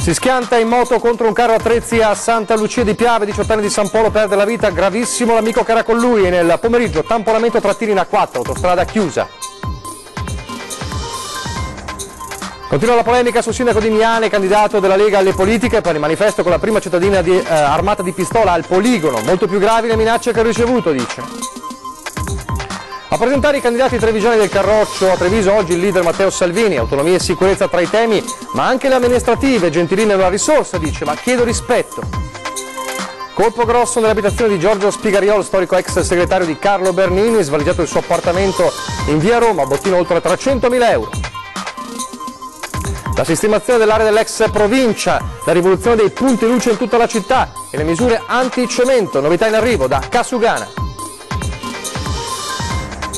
Si schianta in moto contro un carro attrezzi a Santa Lucia di Piave, 18 anni di San Polo, perde la vita, gravissimo l'amico che era con lui, e nel pomeriggio tamponamento trattini in A4, autostrada chiusa. Continua la polemica sul sindaco di Miane, candidato della Lega alle politiche, per il manifesto con la prima cittadina armata di pistola al poligono, molto più gravi le minacce che ha ricevuto, dice. A presentare i candidati trevigiani del Carroccio a Treviso oggi il leader Matteo Salvini, autonomia e sicurezza tra i temi, ma anche le amministrative, Gentilini è una risorsa, dice, ma chiedo rispetto. Colpo grosso nell'abitazione di Giorgio Spigariol, storico ex segretario di Carlo Bernini, svaligiato il suo appartamento in via Roma, bottino oltre 300.000 euro. La sistemazione dell'area dell'ex provincia, la rivoluzione dei punti luce in tutta la città e le misure anti-cemento, novità in arrivo da Casugana.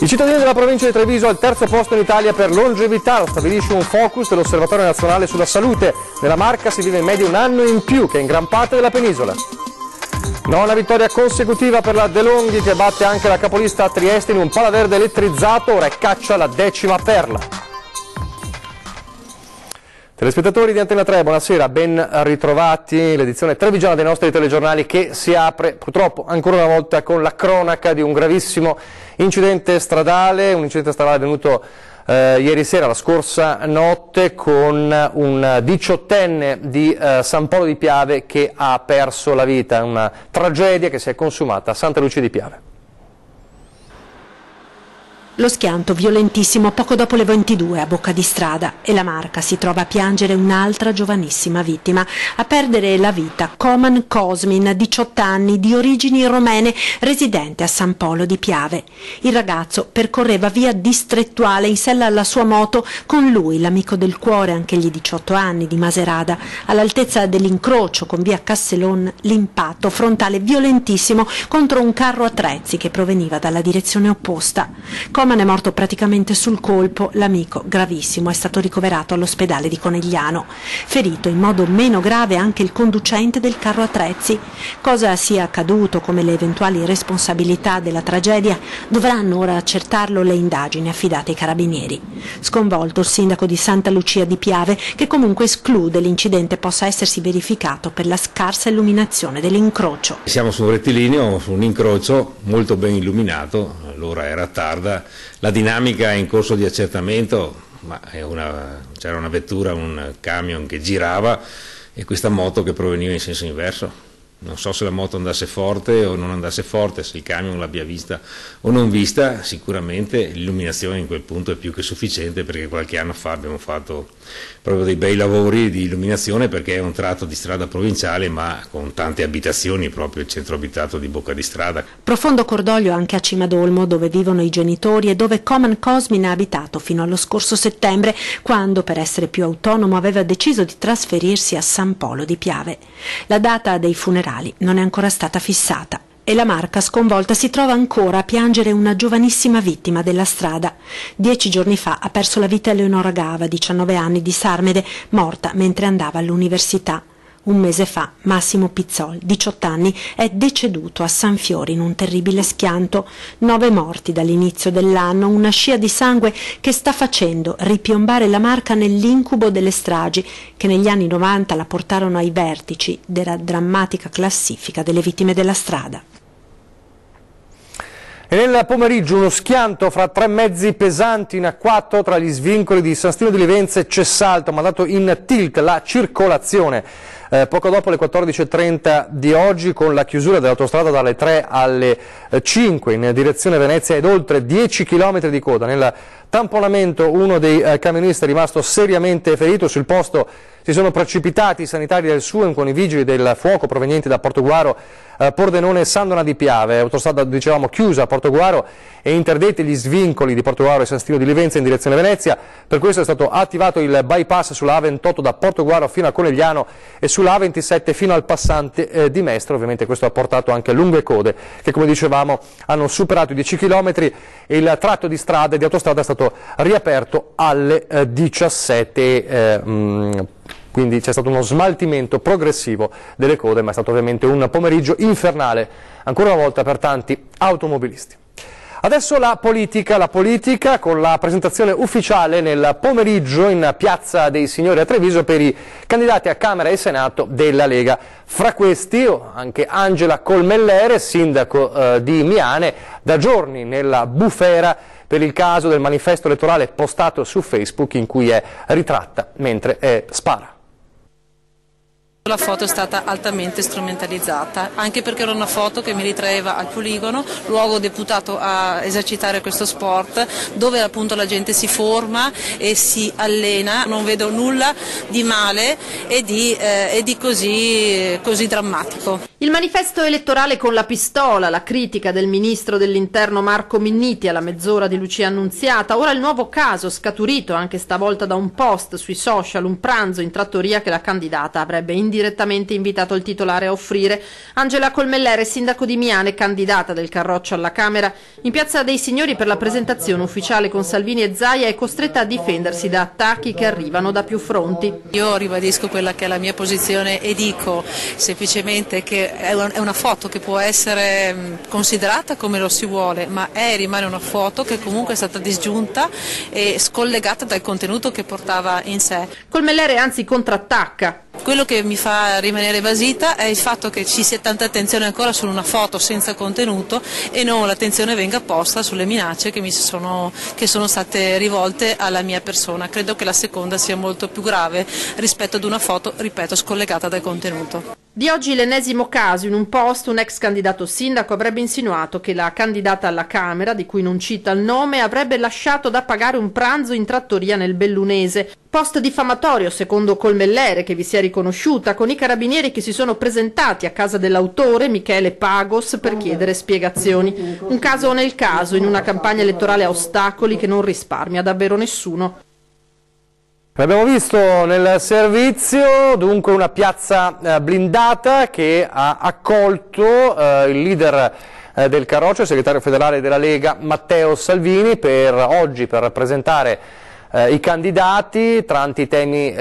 I cittadini della provincia di Treviso al terzo posto in Italia per longevità, lo stabilisce un focus dell'Osservatorio Nazionale sulla Salute. Nella Marca si vive in media un anno in più che in gran parte della penisola. Nona vittoria consecutiva per la De Longhi che batte anche la capolista a Trieste in un palaverde elettrizzato, ora è caccia la 10ª perla. Telespettatori di Antena 3, buonasera, ben ritrovati, l'edizione trevigiana dei nostri telegiornali che si apre purtroppo ancora una volta con la cronaca di un gravissimo incidente stradale, avvenuto ieri sera, la scorsa notte, con un 18enne di San Polo di Piave che ha perso la vita, una tragedia che si è consumata a Santa Lucia di Piave. Lo schianto violentissimo poco dopo le 22 a Bocca di Strada e la Marca si trova a piangere un'altra giovanissima vittima. A perdere la vita Koman Cosmin, 18 anni, di origini romene, residente a San Polo di Piave. Il ragazzo percorreva via distrettuale in sella alla sua moto, con lui l'amico del cuore, anch'egli 18 anni, di Maserada. All'altezza dell'incrocio con via Castellon l'impatto frontale violentissimo contro un carro attrezzi che proveniva dalla direzione opposta. Koman è morto praticamente sul colpo, l'amico, gravissimo, è stato ricoverato all'ospedale di Conegliano. Ferito in modo meno grave anche il conducente del carro attrezzi. Cosa sia accaduto, come le eventuali responsabilità della tragedia, dovranno ora accertarlo le indagini affidate ai carabinieri. Sconvolto il sindaco di Santa Lucia di Piave, che comunque esclude l'incidente possa essersi verificato per la scarsa illuminazione dell'incrocio. Siamo su un rettilineo, su un incrocio molto ben illuminato, l'ora era tarda, la dinamica è in corso di accertamento, ma c'era una vettura, un camion che girava e questa moto che proveniva in senso inverso. Non so se la moto andasse forte o non andasse forte, se il camion l'abbia vista o non vista, sicuramente l'illuminazione in quel punto è più che sufficiente, perché qualche anno fa abbiamo fatto proprio dei bei lavori di illuminazione, perché è un tratto di strada provinciale ma con tante abitazioni, proprio il centro abitato di Bocca di Strada. Profondo cordoglio anche a Cimadolmo, dove vivono i genitori e dove Koman Cosmin ha abitato fino allo scorso settembre, quando per essere più autonomo aveva deciso di trasferirsi a San Polo di Piave. La data dei funerali non è ancora stata fissata e la Marca, sconvolta, si trova ancora a piangere una giovanissima vittima della strada. 10 giorni fa ha perso la vita Eleonora Gava, 19 anni, di Sarmede, morta mentre andava all'università. Un mese fa Massimo Pizzol, 18 anni, è deceduto a San Fiori in un terribile schianto. 9 morti dall'inizio dell'anno, una scia di sangue che sta facendo ripiombare la Marca nell'incubo delle stragi che negli anni 90 la portarono ai vertici della drammatica classifica delle vittime della strada. E nel pomeriggio uno schianto fra 3 mezzi pesanti in A4 tra gli svincoli di San Stino di Livenza e Cessalto, ha mandato in tilt la circolazione. Poco dopo le 14:30 di oggi, con la chiusura dell'autostrada dalle 3 alle 5 in direzione Venezia ed oltre 10 km di coda. Nel tamponamento uno dei camionisti è rimasto seriamente ferito. Sul posto si sono precipitati i sanitari del SUEM con i vigili del fuoco provenienti da Portoguaro, Pordenone e Sandona di Piave. Autostrada, dicevamo, chiusa a Portoguaro e interdetti gli svincoli di Portoguaro e San Stino di Livenza in direzione Venezia. Per questo è stato attivato il bypass sulla A28 da Portoguaro fino a Conegliano e sulla A27 fino al passante di Mestre. Ovviamente questo ha portato anche a lunghe code che, come dicevamo, hanno superato i 10 km e il tratto di strada e di autostrada è stato riaperto alle 17. Quindi c'è stato uno smaltimento progressivo delle code, ma è stato ovviamente un pomeriggio infernale, ancora una volta per tanti automobilisti. Adesso la politica con la presentazione ufficiale nel pomeriggio in Piazza dei Signori a Treviso per i candidati a Camera e Senato della Lega. Fra questi anche Angela Colmellere, sindaco di Miane, da giorni nella bufera per il caso del manifesto elettorale postato su Facebook in cui è ritratta mentre spara. La foto è stata altamente strumentalizzata, anche perché era una foto che mi ritraeva al poligono, luogo deputato a esercitare questo sport, dove appunto la gente si forma e si allena. Non vedo nulla di male e di così drammatico. Il manifesto elettorale con la pistola, la critica del ministro dell'Interno Marco Minniti alla mezz'ora di Lucia Annunziata, ora il nuovo caso scaturito anche stavolta da un post sui social, un pranzo in trattoria che la candidata avrebbe indirettamente invitato il titolare a offrire. Angela Colmellere, sindaco di Miane, candidata del Carroccio alla Camera, in Piazza dei Signori per la presentazione ufficiale con Salvini e Zaia è costretta a difendersi da attacchi che arrivano da più fronti. Io ribadisco quella che è la mia posizione e dico semplicemente che è una foto che può essere considerata come lo si vuole, ma è e rimane una foto che comunque è stata disgiunta e scollegata dal contenuto che portava in sé. Colmellere anzi contrattacca. Quello che mi fa rimanere basita è il fatto che ci sia tanta attenzione ancora su una foto senza contenuto e non l'attenzione venga posta sulle minacce che sono state rivolte alla mia persona. Credo che la seconda sia molto più grave rispetto ad una foto, ripeto, scollegata dal contenuto. Di oggi l'ennesimo caso: in un post un ex candidato sindaco avrebbe insinuato che la candidata alla Camera, di cui non cita il nome, avrebbe lasciato da pagare un pranzo in trattoria nel Bellunese. Post diffamatorio secondo Colmellere, che vi si è riconosciuta, con i carabinieri che si sono presentati a casa dell'autore, Michele Pagos, per chiedere spiegazioni. Un caso nel caso, in una campagna elettorale a ostacoli che non risparmia davvero nessuno. L'abbiamo visto nel servizio, dunque una piazza blindata che ha accolto il leader del Carroccio, il segretario federale della Lega Matteo Salvini, per oggi per presentare i candidati, tra tanti temi in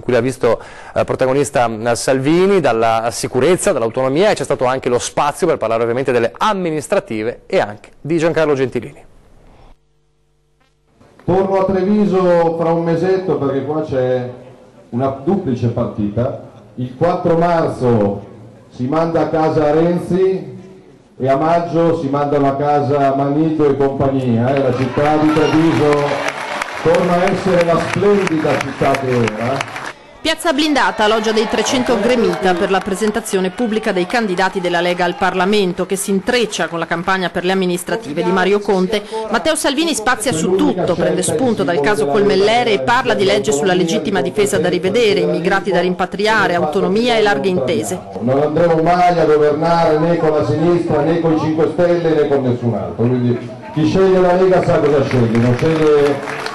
cui ha visto protagonista Salvini, dalla sicurezza, dall'autonomia, e c'è stato anche lo spazio per parlare ovviamente delle amministrative e anche di Giancarlo Gentilini. Torno a Treviso fra un mesetto perché qua c'è una duplice partita. Il 4 marzo si manda a casa Renzi e a maggio si mandano a casa Manito e compagnia. La città di Treviso torna a essere la splendida città che era. Piazza blindata, loggia dei 300 gremita per la presentazione pubblica dei candidati della Lega al Parlamento, che si intreccia con la campagna per le amministrative di Mario Conte. Matteo Salvini spazia su tutto, prende spunto dal caso Colmellere e parla di legge sulla legittima difesa da rivedere, immigrati da rimpatriare, autonomia e larghe intese. Non andremo mai a governare né con la sinistra né con i 5 Stelle né con nessun altro, quindi chi sceglie la Lega sa cosa sceglie, non sceglie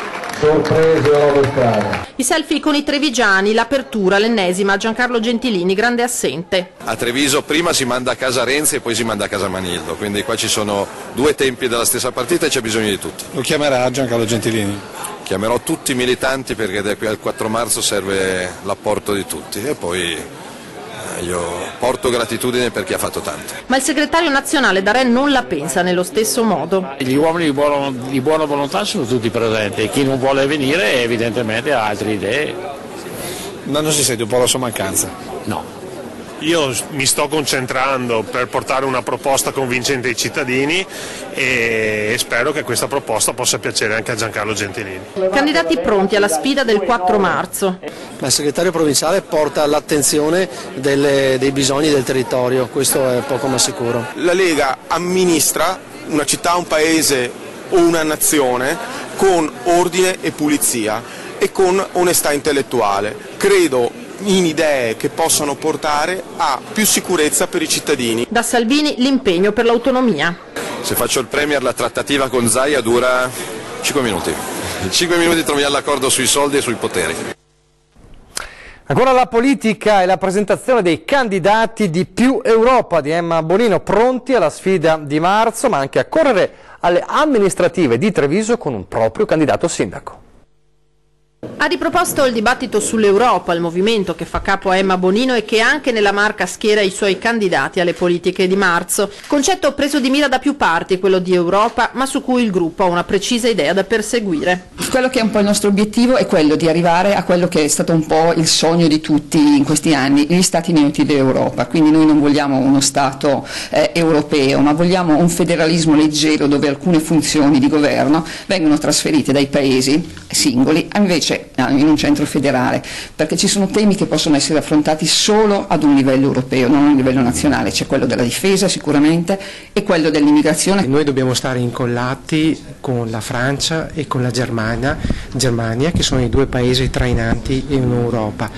sorprese o robe strane. I selfie con i trevigiani, l'apertura, l'ennesima, Giancarlo Gentilini, grande assente. A Treviso prima si manda a casa Renzi e poi si manda a casa Manildo, quindi qua ci sono due tempi della stessa partita e c'è bisogno di tutti. Lo chiamerà Giancarlo Gentilini? Chiamerò tutti i militanti perché da qui al 4 marzo serve l'apporto di tutti e poi io porto gratitudine per chi ha fatto tanto. Ma il segretario nazionale D'Arè non la pensa nello stesso modo. Gli uomini di buona volontà sono tutti presenti, chi non vuole venire evidentemente ha altre idee. Non si sente un po' la sua mancanza? No. Io mi sto concentrando per portare una proposta convincente ai cittadini e spero che questa proposta possa piacere anche a Giancarlo Gentilini. Candidati pronti alla sfida del 4 marzo. Ma il segretario provinciale porta l'attenzione dei bisogni del territorio, questo è poco ma sicuro. La Lega amministra una città, un paese o una nazione con ordine e pulizia e con onestà intellettuale. Credo in idee che possano portare a più sicurezza per i cittadini. Da Salvini l'impegno per l'autonomia. Se faccio il Premier la trattativa con Zaia dura 5 minuti. In 5 minuti troviamo l'accordo sui soldi e sui poteri. Ancora la politica e la presentazione dei candidati di Più Europa di Emma Bonino, pronti alla sfida di marzo, ma anche a correre alle amministrative di Treviso con un proprio candidato sindaco. Ha riproposto il dibattito sull'Europa, il movimento che fa capo a Emma Bonino e che anche nella Marca schiera i suoi candidati alle politiche di marzo. Concetto preso di mira da più parti, quello di Europa, ma su cui il gruppo ha una precisa idea da perseguire. Quello che è un po' il nostro obiettivo è quello di arrivare a quello che è stato un po' il sogno di tutti in questi anni, gli Stati Uniti d'Europa. Quindi noi non vogliamo uno Stato europeo, ma vogliamo un federalismo leggero dove alcune funzioni di governo vengono trasferite dai paesi singoli invece in un centro federale, perché ci sono temi che possono essere affrontati solo ad un livello europeo, non a un livello nazionale. C'è quello della difesa sicuramente e quello dell'immigrazione. Noi dobbiamo stare incollati con la Francia e con la Germania, che sono i due paesi trainanti in Europa,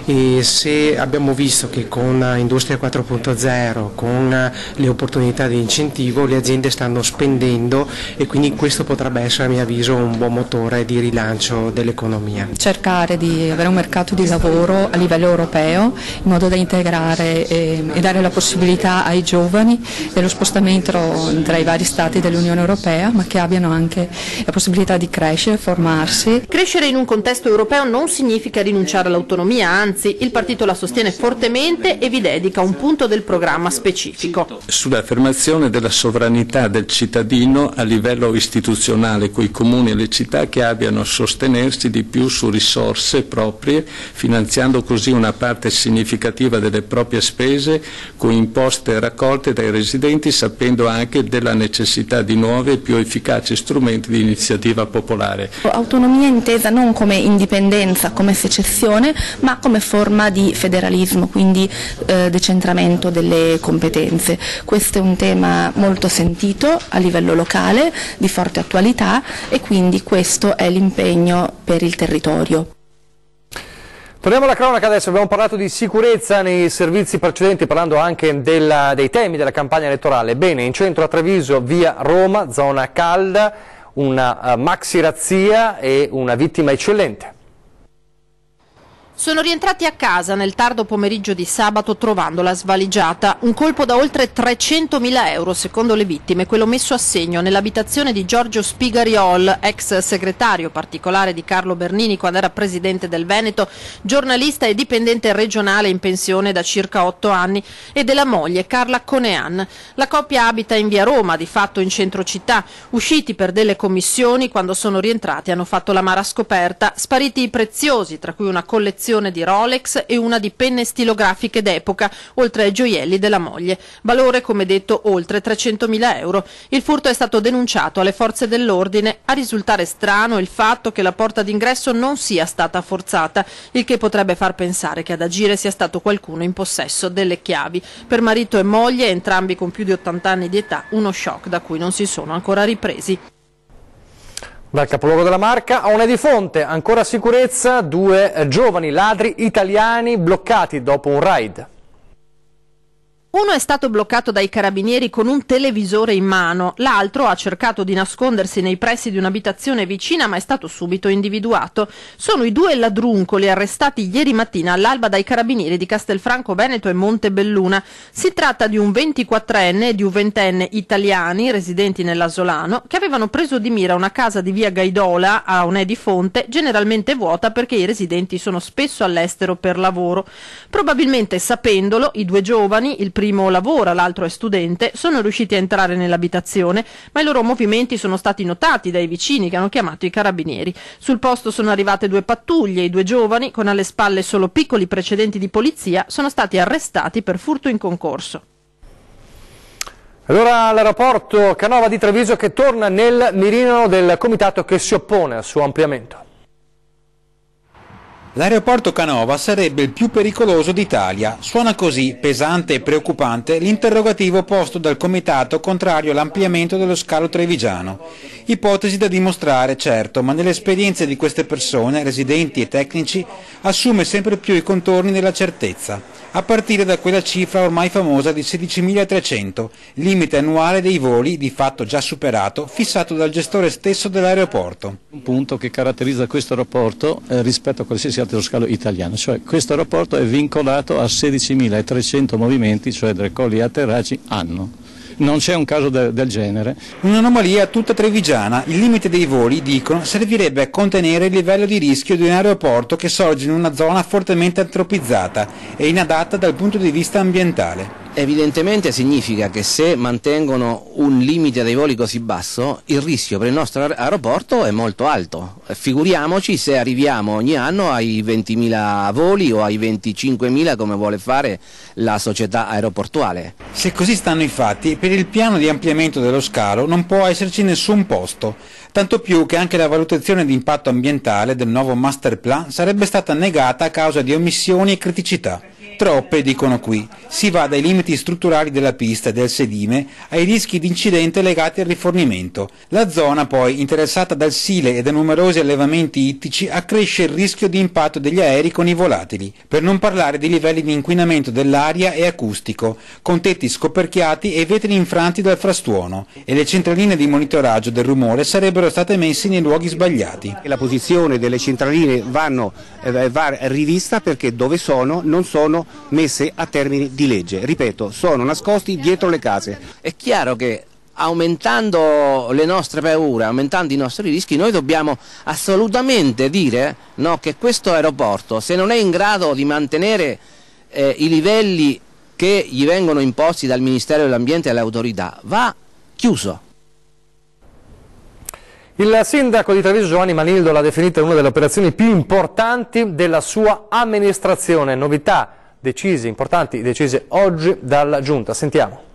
e se abbiamo visto che con Industria 4.0, con le opportunità di incentivo, le aziende stanno spendendo, e quindi questo potrebbe essere, a mio avviso, un buon motore di rilancio dell'economia. Cercare di avere un mercato di lavoro a livello europeo in modo da integrare e dare la possibilità ai giovani dello spostamento tra i vari stati dell'Unione Europea, ma che abbiano anche la possibilità di crescere, formarsi. Crescere in un contesto europeo non significa rinunciare all'autonomia, anzi il partito la sostiene fortemente e vi dedica un punto del programma specifico. Sull'affermazione della sovranità del cittadino a livello istituzionale, coi comuni e le città che abbiano a sostenersi di più su risorse proprie, finanziando così una parte significativa delle proprie spese con imposte raccolte dai residenti, sapendo anche della necessità di nuovi e più efficaci strumenti di iniziativa popolare. Autonomia intesa non come indipendenza, come secessione, ma come forma di federalismo, quindi decentramento delle competenze. Questo è un tema molto sentito a livello locale, di forte attualità, e quindi questo è l'impegno per il territorio. Torniamo alla cronaca adesso. Abbiamo parlato di sicurezza nei servizi precedenti, parlando anche dei temi della campagna elettorale. Bene, in centro a Treviso, via Roma, zona calda, una maxi razzia e una vittima eccellente. Sono rientrati a casa nel tardo pomeriggio di sabato trovandola svaligiata. Un colpo da oltre 300.000 euro, secondo le vittime, quello messo a segno nell'abitazione di Giorgio Spigariol, ex segretario particolare di Carlo Bernini quando era presidente del Veneto, giornalista e dipendente regionale in pensione da circa 8 anni, e della moglie Carla Conean. La coppia abita in via Roma, di fatto in centro città. Usciti per delle commissioni, quando sono rientrati hanno fatto l'amara scoperta, spariti i preziosi, tra cui una collezione di Rolex e una di penne stilografiche d'epoca, oltre ai gioielli della moglie. Valore, come detto, oltre 300.000 euro. Il furto è stato denunciato alle forze dell'ordine. A risultare strano il fatto che la porta d'ingresso non sia stata forzata, il che potrebbe far pensare che ad agire sia stato qualcuno in possesso delle chiavi. Per marito e moglie, entrambi con più di 80 anni di età, uno shock da cui non si sono ancora ripresi. Dal capoluogo della Marca a Onè di Fonte, ancora sicurezza, 2 giovani ladri italiani bloccati dopo un raid. Uno è stato bloccato dai carabinieri con un televisore in mano, l'altro ha cercato di nascondersi nei pressi di un'abitazione vicina ma è stato subito individuato. Sono i 2 ladruncoli arrestati ieri mattina all'alba dai carabinieri di Castelfranco Veneto e Montebelluna. Si tratta di un 24enne e di un 20enne italiani residenti nell'Asolano che avevano preso di mira una casa di via Gaidola a Onè di Fonte, generalmente vuota perché i residenti sono spesso all'estero per lavoro. Probabilmente sapendolo, i 2 giovani, il primo lavora, l'altro è studente, sono riusciti a entrare nell'abitazione, ma i loro movimenti sono stati notati dai vicini che hanno chiamato i carabinieri. Sul posto sono arrivate 2 pattuglie, i 2 giovani, con alle spalle solo piccoli precedenti di polizia, sono stati arrestati per furto in concorso. Allora l'aeroporto Canova di Treviso che torna nel mirino del comitato che si oppone al suo ampliamento. L'aeroporto Canova sarebbe il più pericoloso d'Italia. Suona così, pesante e preoccupante, l'interrogativo posto dal comitato contrario all'ampliamento dello scalo trevigiano. Ipotesi da dimostrare, certo, ma nelle esperienze di queste persone, residenti e tecnici, assume sempre più i contorni della certezza, a partire da quella cifra ormai famosa di 16.300, limite annuale dei voli, di fatto già superato, fissato dal gestore stesso dell'aeroporto. Un punto che caratterizza questo aeroporto rispetto a qualsiasi altro scalo italiano, cioè questo aeroporto è vincolato a 16.300 movimenti, cioè decolli e atterraggi anno. non c'è un caso del genere. Un'anomalia tutta trevigiana. Il limite dei voli, dicono, servirebbe a contenere il livello di rischio di un aeroporto che sorge in una zona fortemente antropizzata e inadatta dal punto di vista ambientale. Evidentemente significa che se mantengono un limite dei voli così basso, il rischio per il nostro aeroporto è molto alto. Figuriamoci se arriviamo ogni anno ai 20.000 voli o ai 25.000 come vuole fare la società aeroportuale. Se così stanno i fatti, per il piano di ampliamento dello scalo non può esserci nessun posto, tanto più che anche la valutazione di impatto ambientale del nuovo master plan sarebbe stata negata a causa di omissioni e criticità. Troppe, dicono qui. Si va dai limiti strutturali della pista e del sedime ai rischi di incidente legati al rifornimento. La zona, poi, interessata dal Sile e da numerosi allevamenti ittici, accresce il rischio di impatto degli aerei con i volatili, per non parlare di livelli di inquinamento dell'aria e acustico, con tetti scoperchiati e vetri infranti dal frastuono, e le centraline di monitoraggio del rumore sarebbero state messe nei luoghi sbagliati. La posizione delle centraline va rivista perché dove sono non sono messe a termini di legge, ripeto, sono nascosti dietro le case. È chiaro che aumentando le nostre paure, aumentando i nostri rischi, noi dobbiamo assolutamente dire che questo aeroporto, se non è in grado di mantenere i livelli che gli vengono imposti dal Ministero dell'Ambiente e dalle autorità, va chiuso. Il sindaco di Treviso Giovanni Manildo l'ha definita una delle operazioni più importanti della sua amministrazione. Novità importanti decise oggi dalla Giunta. Sentiamo.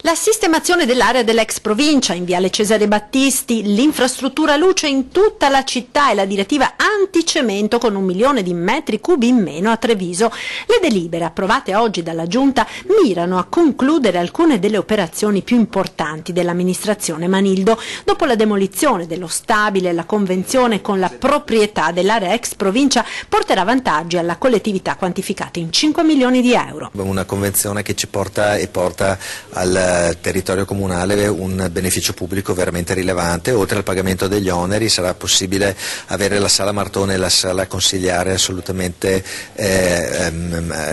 La sistemazione dell'area dell'ex provincia in viale Cesare Battisti, l'infrastruttura luce in tutta la città e la direttiva anticemento con 1 milione di metri cubi in meno a Treviso. Le delibere approvate oggi dalla Giunta mirano a concludere alcune delle operazioni più importanti dell'amministrazione Manildo. Dopo la demolizione dello stabile, la convenzione con la proprietà dell'area ex provincia porterà vantaggi alla collettività quantificati in 5 milioni di euro. Una convenzione che ci porta e porta al territorio comunale un beneficio pubblico veramente rilevante. Oltre al pagamento degli oneri sarà possibile avere la sala Martone e la sala consigliare assolutamente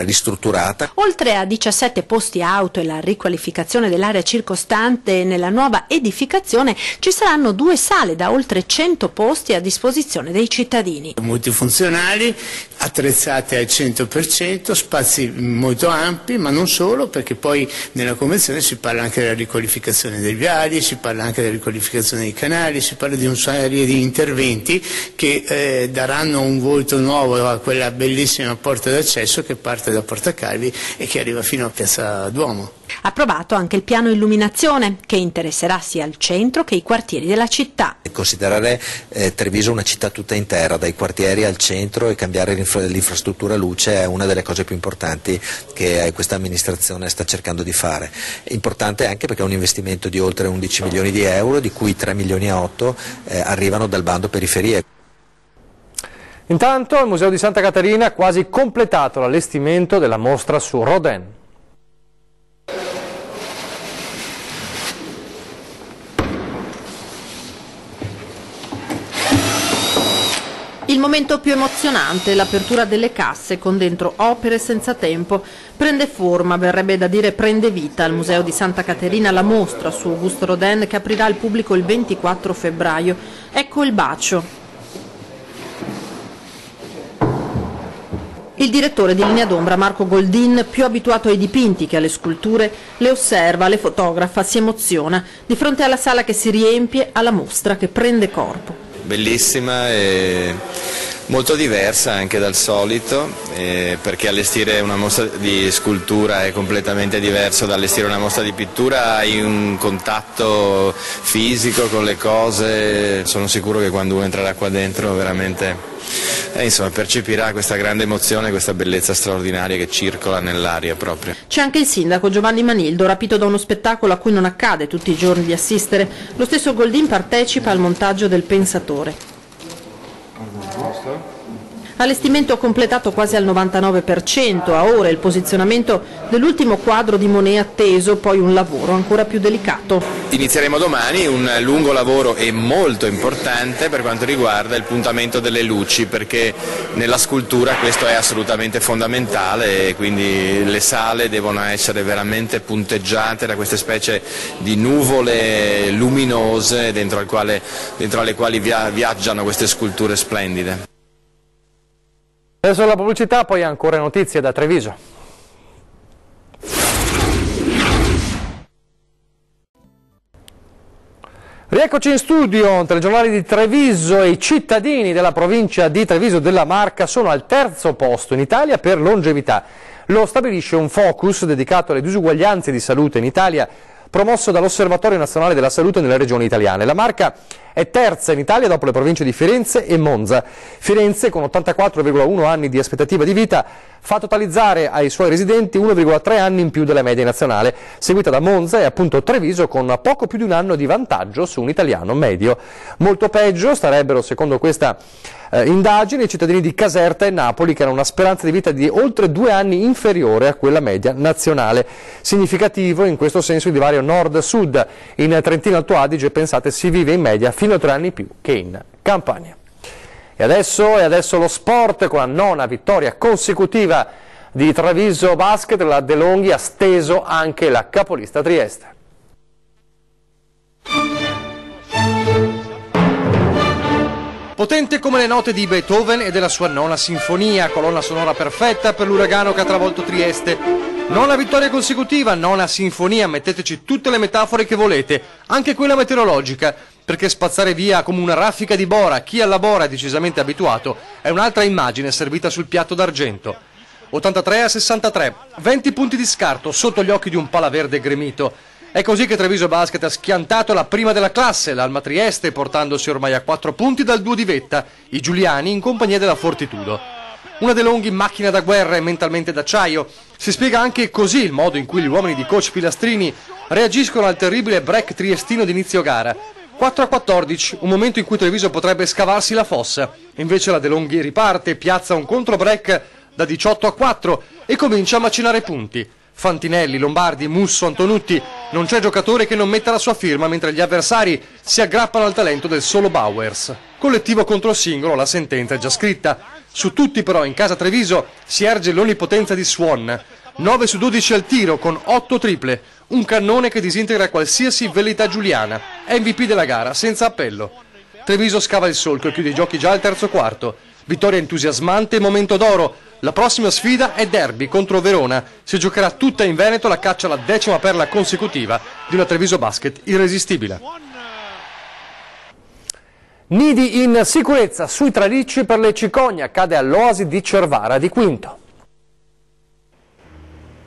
ristrutturata. Oltre a 17 posti auto e la riqualificazione dell'area circostante nella nuova edificazione, ci saranno 2 sale da oltre 100 posti a disposizione dei cittadini. Multifunzionali, attrezzate al 100%, spazi molto ampi, ma non solo, perché poi nella convenzione si parla anche della riqualificazione dei viali, si parla anche della riqualificazione dei canali, si parla di una serie di interventi che daranno un volto nuovo a quella bellissima porta d'accesso che parte da Porta Calvi e che arriva fino a Piazza Duomo. Approvato anche il piano illuminazione che interesserà sia il centro che i quartieri della città. Considerare Treviso una città tutta intera, dai quartieri al centro, e cambiare l'infrastruttura luce è una delle cose più importanti che questa amministrazione sta cercando di fare. È importante anche perché è un investimento di oltre 11 milioni di euro, di cui 3 milioni e 8 arrivano dal bando periferie. Intanto il Museo di Santa Caterina ha quasi completato l'allestimento della mostra su Rodin. Il momento più emozionante, l'apertura delle casse con dentro opere senza tempo. Prende forma, verrebbe da dire prende vita, al Museo di Santa Caterina la mostra su Auguste Rodin che aprirà al pubblico il 24 febbraio. Ecco il bacio. Il direttore di Linea d'Ombra, Marco Goldin, più abituato ai dipinti che alle sculture, le osserva, le fotografa, si emoziona. Di fronte alla sala che si riempie, alla mostra che prende corpo. Bellissima e molto diversa anche dal solito, perché allestire una mostra di scultura è completamente diverso da allestire una mostra di pittura, hai un contatto fisico con le cose. Sono sicuro che quando uno entrerà qua dentro veramente percepirà questa grande emozione, questa bellezza straordinaria che circola nell'aria proprio. C'è anche il sindaco Giovanni Manildo, rapito da uno spettacolo a cui non accade tutti i giorni di assistere. Lo stesso Goldin partecipa al montaggio del Pensatore. Allestimento completato quasi al 99%, a ora il posizionamento dell'ultimo quadro di Monet atteso, poi un lavoro ancora più delicato. Inizieremo domani un lungo lavoro e molto importante per quanto riguarda il puntamento delle luci, perché nella scultura questo è assolutamente fondamentale e quindi le sale devono essere veramente punteggiate da queste specie di nuvole luminose dentro alle quali viaggiano queste sculture splendide. Adesso la pubblicità, poi ancora notizie da Treviso. Rieccoci in studio, telegiornali di Treviso. E i cittadini della provincia di Treviso della Marca sono al terzo posto in Italia per longevità. Lo stabilisce un focus dedicato alle disuguaglianze di salute in Italia, promosso dall'Osservatorio Nazionale della Salute nelle regioni italiane. La Marca è terza in Italia dopo le province di Firenze e Monza. Firenze, con 84,1 anni di aspettativa di vita, fa totalizzare ai suoi residenti 1,3 anni in più della media nazionale, seguita da Monza e appunto Treviso con poco più di un anno di vantaggio su un italiano medio. Molto peggio starebbero, secondo questa indagine, i cittadini di Caserta e Napoli, che hanno una speranza di vita di oltre 2 anni inferiore a quella media nazionale. Significativo in questo senso il divario nord-sud. In Trentino Alto Adige, pensate, si vive in media fino a 3 anni più che in Campania. E adesso lo sport, con la 9ª vittoria consecutiva di Treviso Basket. La De Longhi ha steso anche la capolista Trieste. Potente come le note di Beethoven e della sua 9ª sinfonia, colonna sonora perfetta per l'uragano che ha travolto Trieste. 9ª vittoria consecutiva, 9ª sinfonia, metteteci tutte le metafore che volete, anche quella meteorologica, perché spazzare via come una raffica di bora chi alla bora è decisamente abituato è un'altra immagine servita sul piatto d'argento. 83-63, 20 punti di scarto sotto gli occhi di un palaverde gremito. È così che Treviso Basket ha schiantato la prima della classe, l'Alma Trieste, portandosi ormai a 4 punti dal duo di vetta, i giuliani in compagnia della Fortitudo. Una De Longhi macchina da guerra e mentalmente d'acciaio. Si spiega anche così il modo in cui gli uomini di coach Pilastrini reagiscono al terribile break triestino di inizio gara. 4-14, un momento in cui Treviso potrebbe scavarsi la fossa. Invece la De Longhi riparte, piazza un contro-break da 18-4 e comincia a macinare punti. Fantinelli, Lombardi, Musso, Antonutti, non c'è giocatore che non metta la sua firma, mentre gli avversari si aggrappano al talento del solo Bowers. Collettivo contro singolo, la sentenza è già scritta. Su tutti però in casa Treviso si erge l'onnipotenza di Swan. 9 su 12 al tiro con 8 triple, un cannone che disintegra qualsiasi velleità giuliana. MVP della gara, senza appello. Treviso scava il solco e chiude i giochi già al terzo quarto. Vittoria entusiasmante e momento d'oro. La prossima sfida è derby contro Verona. Si giocherà tutta in Veneto la caccia alla 10ª perla consecutiva di una Treviso Basket irresistibile. Nidi in sicurezza sui tralicci per le cicogne, accade all'Oasi di Cervara di Quinto.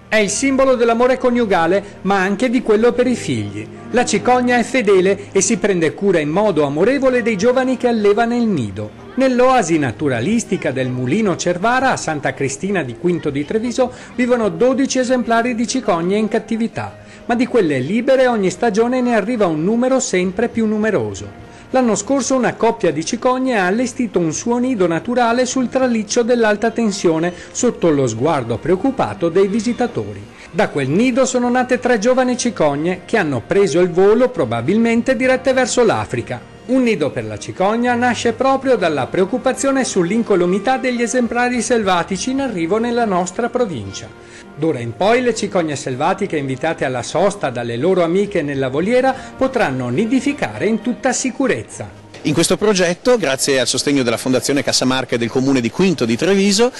È il simbolo dell'amore coniugale, ma anche di quello per i figli. La cicogna è fedele e si prende cura in modo amorevole dei giovani che alleva nel nido. Nell'oasi naturalistica del Mulino Cervara, a Santa Cristina di Quinto di Treviso, vivono 12 esemplari di cicogne in cattività, ma di quelle libere ogni stagione ne arriva un numero sempre più numeroso. L'anno scorso una coppia di cicogne ha allestito un suo nido naturale sul traliccio dell'alta tensione, sotto lo sguardo preoccupato dei visitatori. Da quel nido sono nate 3 giovani cicogne che hanno preso il volo, probabilmente dirette verso l'Africa. Un nido per la cicogna nasce proprio dalla preoccupazione sull'incolumità degli esemplari selvatici in arrivo nella nostra provincia. D'ora in poi le cicogne selvatiche invitate alla sosta dalle loro amiche nella voliera potranno nidificare in tutta sicurezza. In questo progetto, grazie al sostegno della Fondazione Cassamarca e del Comune di Quinto di Treviso,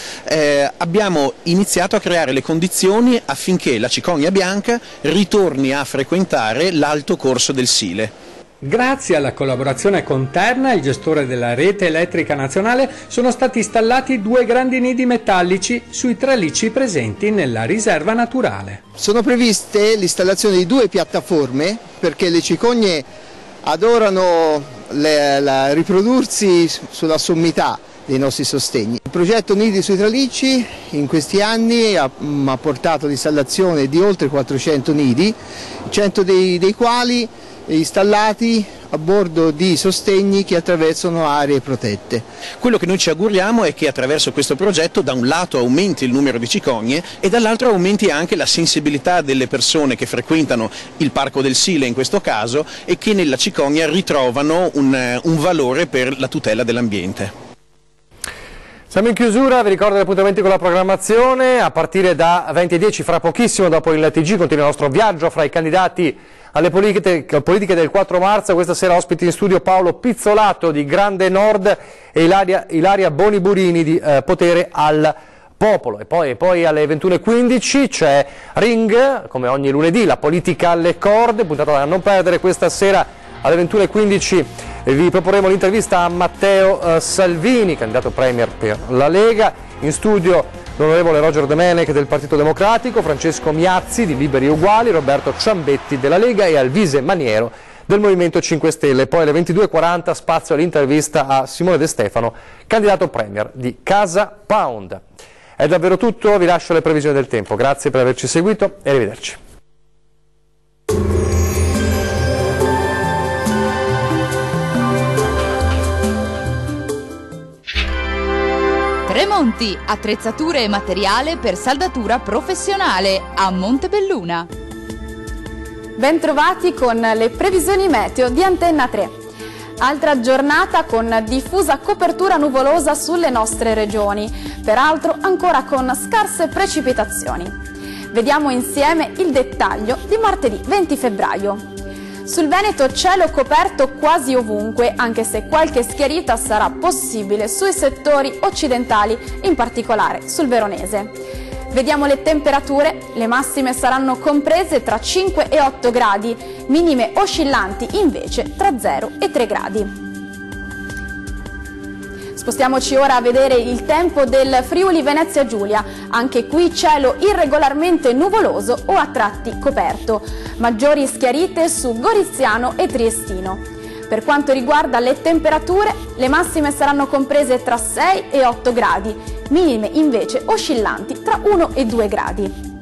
abbiamo iniziato a creare le condizioni affinché la cicogna bianca ritorni a frequentare l'alto corso del Sile. Grazie alla collaborazione con Terna, il gestore della rete elettrica nazionale, sono stati installati 2 grandi nidi metallici sui tralicci presenti nella riserva naturale. Sono previste l'installazione di 2 piattaforme perché le cicogne adorano riprodursi sulla sommità dei nostri sostegni. Il progetto Nidi sui Tralicci in questi anni ha portato l'installazione di oltre 400 nidi, 100 dei quali installati a bordo di sostegni che attraversano aree protette. Quello che noi ci auguriamo è che attraverso questo progetto da un lato aumenti il numero di cicogne e dall'altro aumenti anche la sensibilità delle persone che frequentano il Parco del Sile in questo caso e che nella cicogna ritrovano un valore per la tutela dell'ambiente. Siamo in chiusura, vi ricordo gli appuntamenti con la programmazione, a partire da 20:10 fra pochissimo dopo il TG continua il nostro viaggio fra i candidati alle politiche del 4 marzo, questa sera ospiti in studio Paolo Pizzolato di Grande Nord e Ilaria Boniburini di Potere al Popolo. E poi alle 21:15 c'è Ring, come ogni lunedì, la politica alle corde, puntata da non perdere. Questa sera alle 21:15 vi proporremo l'intervista a Matteo Salvini, candidato premier per la Lega. In studio l'onorevole Roger Domenech del Partito Democratico, Francesco Miazzi di Liberi e Uguali, Roberto Ciambetti della Lega e Alvise Maniero del Movimento 5 Stelle. Poi alle 22:40 spazio all'intervista a Simone De Stefano, candidato premier di Casa Pound. È davvero tutto, vi lascio le previsioni del tempo. Grazie per averci seguito e arrivederci. Tremonti, attrezzature e materiale per saldatura professionale a Montebelluna. Bentrovati con le previsioni meteo di Antenna 3. Altra giornata con diffusa copertura nuvolosa sulle nostre regioni, peraltro ancora con scarse precipitazioni. Vediamo insieme il dettaglio di martedì 20 febbraio. Sul Veneto cielo coperto quasi ovunque, anche se qualche schiarita sarà possibile sui settori occidentali, in particolare sul Veronese. Vediamo le temperature, le massime saranno comprese tra 5 e 8 gradi, minime oscillanti invece tra 0 e 3 gradi. Spostiamoci ora a vedere il tempo del Friuli Venezia Giulia, anche qui cielo irregolarmente nuvoloso o a tratti coperto, maggiori schiarite su Goriziano e Triestino. Per quanto riguarda le temperature, le massime saranno comprese tra 6 e 8 gradi, minime invece oscillanti tra 1 e 2 gradi.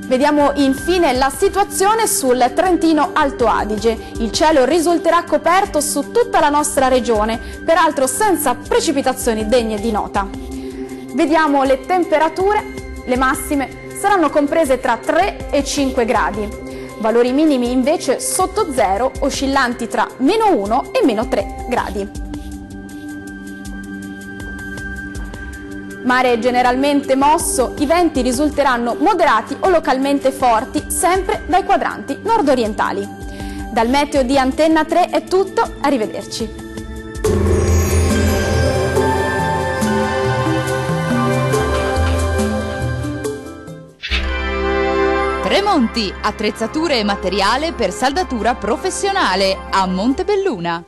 Vediamo infine la situazione sul Trentino Alto Adige. Il cielo risulterà coperto su tutta la nostra regione, peraltro senza precipitazioni degne di nota. Vediamo le temperature, le massime saranno comprese tra 3 e 5 gradi. Valori minimi invece sotto zero, oscillanti tra -1 e -3 gradi. Mare generalmente mosso, i venti risulteranno moderati o localmente forti, sempre dai quadranti nord-orientali. Dal meteo di Antenna 3 è tutto, arrivederci. Tremonti, attrezzature e materiale per saldatura professionale a Montebelluna.